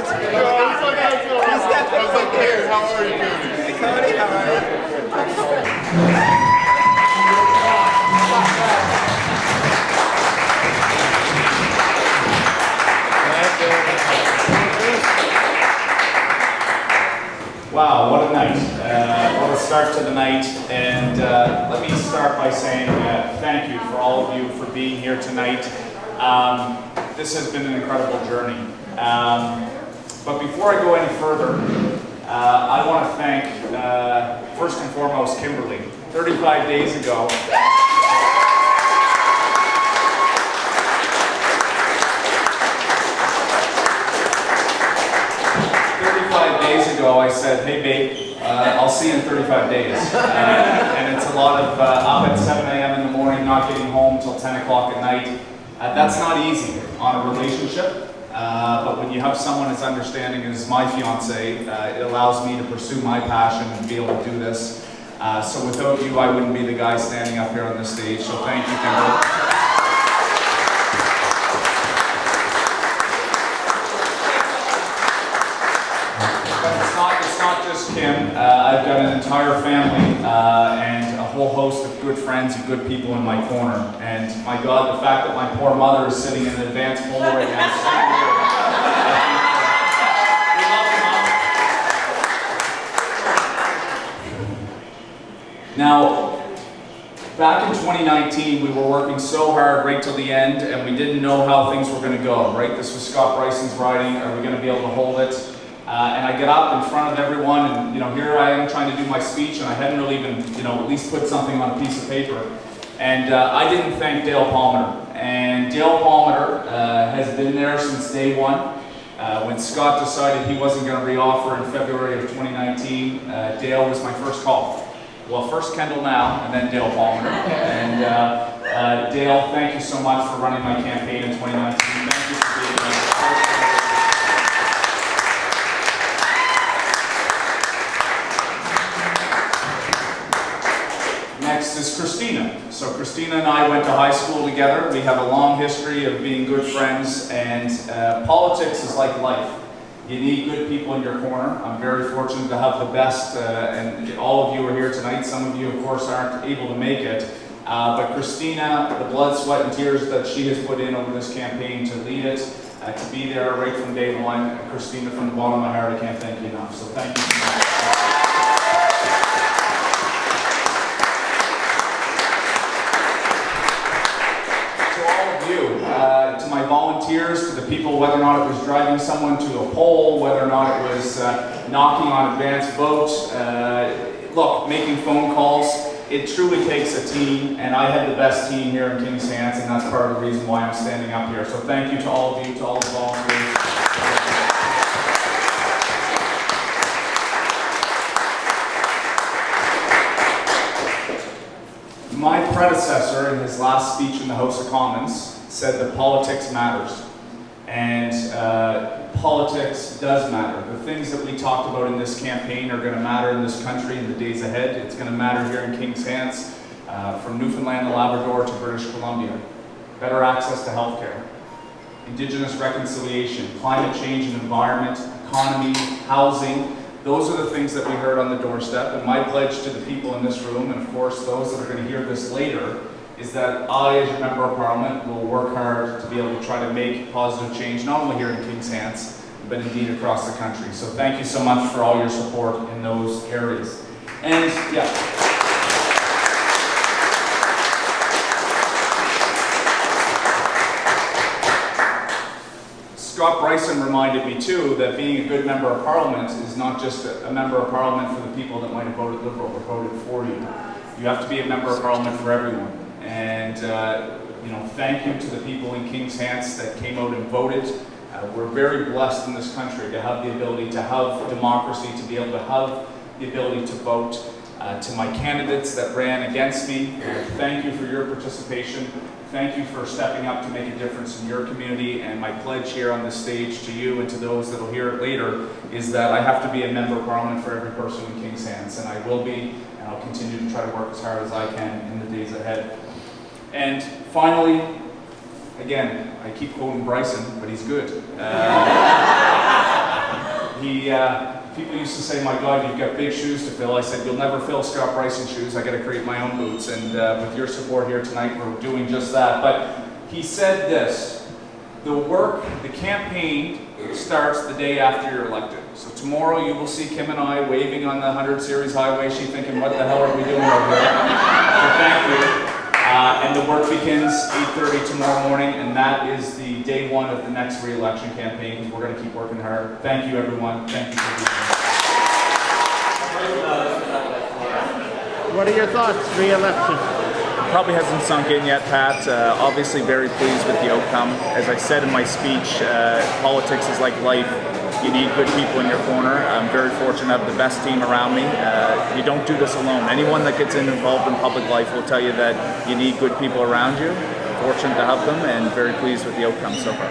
How are you doing? Hey, Kody, how are you? Wow, what a night. What a start to the night. And let me start by saying thank you for all of you for being here tonight. This has been an incredible journey. But before I go any further, I want to thank, first and foremost, Kimberly. 35 days ago, I said, hey babe, I'll see you in 35 days. And it's a lot of up at 7 a.m. in the morning, not getting home until 10 o'clock at night. That's not easy on a relationship, but when you have someone as understanding as my fiance, it allows me to pursue my passion and be able to do this. So without you, I wouldn't be the guy standing up here on this stage, so thank you, Kimberly. Kim. I've got an entire family and a whole host of good friends and good people in my corner. And my God, the fact that my poor mother is sitting in an advanced polo right now. Now, back in 2019, we were working so hard right till the end, and we didn't know how things were going to go, right? This was Scott Bryson's riding. Are we going to be able to hold it? And I get up in front of everyone, and here I am trying to do my speech, and I hadn't really even, at least put something on a piece of paper. And I didn't thank Dale Palmer. And Dale Palmer has been there since day one. When Scott decided he wasn't going to reoffer in February of 2019, Dale was my first call. Well, first Kendall now, and then Dale Palmer. And Dale, thank you so much for running my campaign in 2019. Thank you for being here. Next is Christina. So Christina and I went to high school together. We have a long history of being good friends, and politics is like life. You need good people in your corner. I'm very fortunate to have the best, and all of you are here tonight. Some of you, of course, aren't able to make it. But Christina, the blood, sweat, and tears that she has put in over this campaign to lead it, to be there right from day one. Christina, from the bottom of my heart, I can't thank you enough. So thank you so much. To my volunteers, to the people, whether or not it was driving someone to a poll, whether or not it was knocking on advanced votes, look, making phone calls, it truly takes a team, and I had the best team here in Kings-Hants, and that's part of the reason why I'm standing up here. So thank you to all of you, to all the volunteers. My predecessor, in his last speech in the House of Commons, said that politics matters. And politics does matter. The things that we talked about in this campaign are going to matter in this country in the days ahead. It's going to matter here in Kings-Hants, from Newfoundland and Labrador to British Columbia. Better access to healthcare, Indigenous reconciliation, climate change and environment, economy, housing. Those are the things that we heard on the doorstep, and my pledge to the people in this room, and of course those that are going to hear this later, is that I, as your Member of Parliament, will work hard to be able to try to make positive change, not only here in Kings-Hants, but indeed across the country. So thank you so much for all your support in those areas. And yeah. Scott Bryson reminded me too that being a good Member of Parliament is not just a Member of Parliament for the people that might have voted Liberal or voted for you. You have to be a Member of Parliament for everyone. And thank you to the people in Kings-Hants that came out and voted. We're very blessed in this country to have the ability to have democracy, to be able to have the ability to vote. To my candidates that ran against me, thank you for your participation. Thank you for stepping up to make a difference in your community, and my pledge here on this stage to you and to those that will hear it later is that I have to be a Member of Parliament for every person in Kings-Hants, and I will be, and I'll continue to try to work as hard as I can in the days ahead. And finally, again, I keep quoting Bryson, but he's good. People used to say, "My God, you've got big shoes to fill." I said, "You'll never fill Scott Bryson's shoes. I got to create my own boots." And with your support here tonight, we're doing just that. But he said this: the campaign starts the day after you're elected. So tomorrow you will see Kim and I waving on the 100 Series Highway. She's thinking, "What the hell are we doing over here?" So thank you. And the work begins 8:30 tomorrow morning, and that is the day one of the next re-election campaign, because we're going to keep working hard. Thank you, everyone. Thank you for being here. What are your thoughts, re-election? Probably hasn't sunk in yet, Pat. Obviously very pleased with the outcome. As I said in my speech, politics is like life. You need good people in your corner. I'm very fortunate to have the best team around me. You don't do this alone. Anyone that gets involved in public life will tell you that you need good people around you. Fortunate to have them, and very pleased with the outcome so far.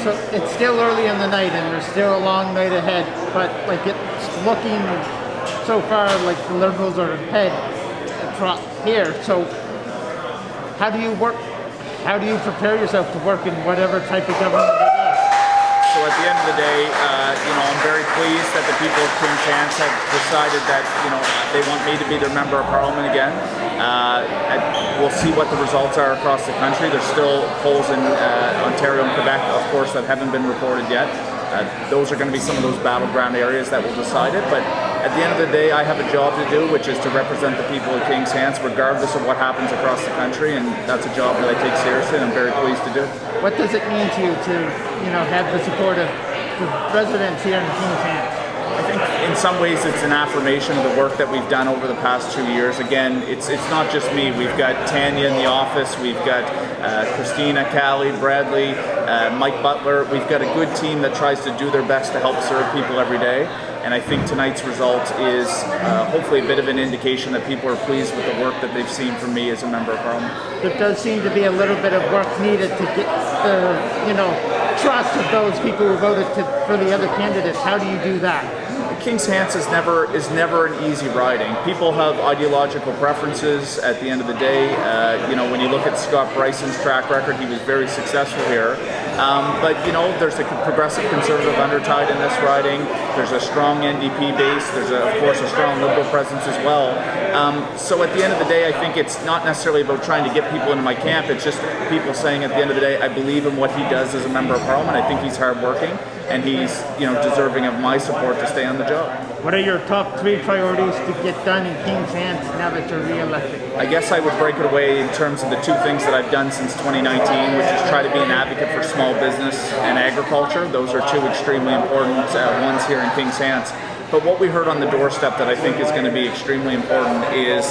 So it's still early in the night, and there's still a long night ahead. But like it's looking so far like the Liberals are ahead here. So how do you work? How do you prepare yourself to work in whatever type of government it is? So at the end of the day, I'm very pleased that the people of Kings-Hants have decided that, they want me to be their member of parliament again. We'll see what the results are across the country. There's still polls in Ontario and Quebec, of course, that haven't been reported yet. Those are going to be some of those battleground areas that will decide it. But at the end of the day, I have a job to do, which is to represent the people of Kings-Hants, regardless of what happens across the country, and that's a job that I take seriously, and I'm very pleased to do. What does it mean to you to, have the support of the residents here in Kings-Hants? I think in some ways it's an affirmation of the work that we've done over the past 2 years. Again, it's not just me. We've got Tanya in the office, we've got Christina, Callie, Bradley, Mike Butler. We've got a good team that tries to do their best to help serve people every day. And I think tonight's result is hopefully a bit of an indication that people are pleased with the work that they've seen from me as a member of parliament. There does seem to be a little bit of work needed to get the, trust of those people who voted for the other candidates. How do you do that? Kings-Hants is never an easy riding. People have ideological preferences at the end of the day. When you look at Scott Bryson's track record, he was very successful here. But there's a progressive conservative undertide in this riding. There's a strong NDP base. There's of course a strong Liberal presence as well. So at the end of the day, I think it's not necessarily about trying to get people into my camp. It's just people saying at the end of the day, I believe in what he does as a member of parliament. I think he's hardworking, and he's deserving of my support to stay on the job. What are your top 3 priorities to get done in Kings-Hants now that you're re-elected? I guess I would break it away in terms of the 2 things that I've done since 2019, which is try to be an advocate for small business and agriculture. Those are 2 extremely important ones here in Kings-Hants. But what we heard on the doorstep that I think is going to be extremely important is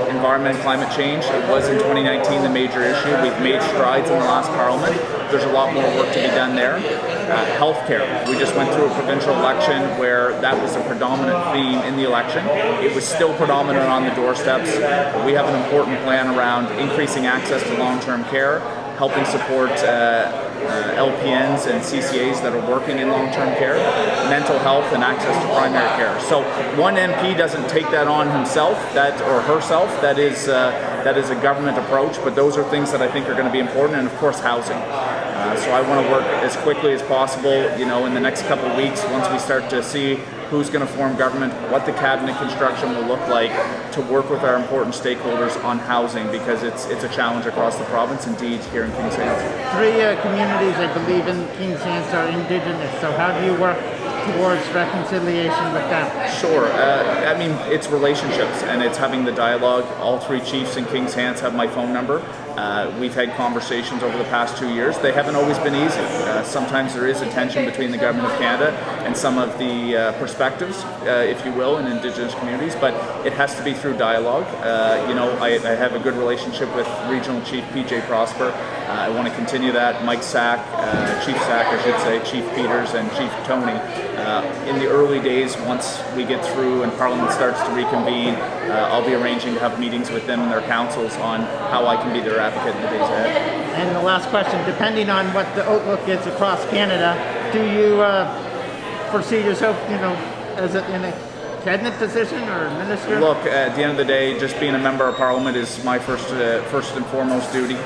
environment and climate change. It was in 2019 the major issue. We've made strides in the last parliament. There's a lot more work to be done there. Healthcare. We just went through a provincial election where that was a predominant theme in the election. It was still predominant on the doorsteps. We have an important plan around increasing access to long-term care, helping support LPNs and CCAs that are working in long-term care, mental health, and access to primary care. So one MP doesn't take that on himself, or herself. That is a government approach, but those are things that I think are going to be important, and of course housing. So I want to work as quickly as possible, in the next couple of weeks, once we start to see who's going to form government, what the cabinet construction will look like, to work with our important stakeholders on housing, because it's a challenge across the province, indeed, here in Kings-Hants. 3 communities, I believe, in Kings-Hants are Indigenous, so how do you work towards reconciliation with them? Sure. It's relationships, and it's having the dialogue. All 3 chiefs in Kings-Hants have my phone number. We've had conversations over the past 2 years. They haven't always been easy. Sometimes there is a tension between the Government of Canada and some of the perspectives, if you will, in Indigenous communities, but it has to be through dialogue. I have a good relationship with Regional Chief PJ Prosper. I want to continue that. Mike Sack, Chief Sack, I should say, Chief Peters, and Chief Tony. In the early days, once we get through and Parliament starts to reconvene, I'll be arranging to have meetings with them and their councils on how I can be their advocate in the days ahead. And the last question, depending on what the outlook is across Canada, do you foresee yourself, as in a cabinet position or a minister? Look, at the end of the day, just being a member of Parliament is my first and foremost duty.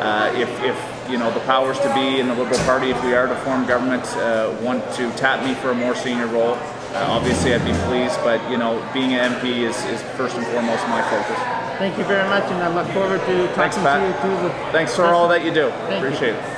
If you know, the powers to be in the Liberal Party, if we are to form government, want to tap me for a more senior role, obviously I'd be pleased, but you know, being an MP is first and foremost my focus. Thank you very much, and I look forward to talking to you through the... Thanks for all that you do. Thank you. Appreciate it.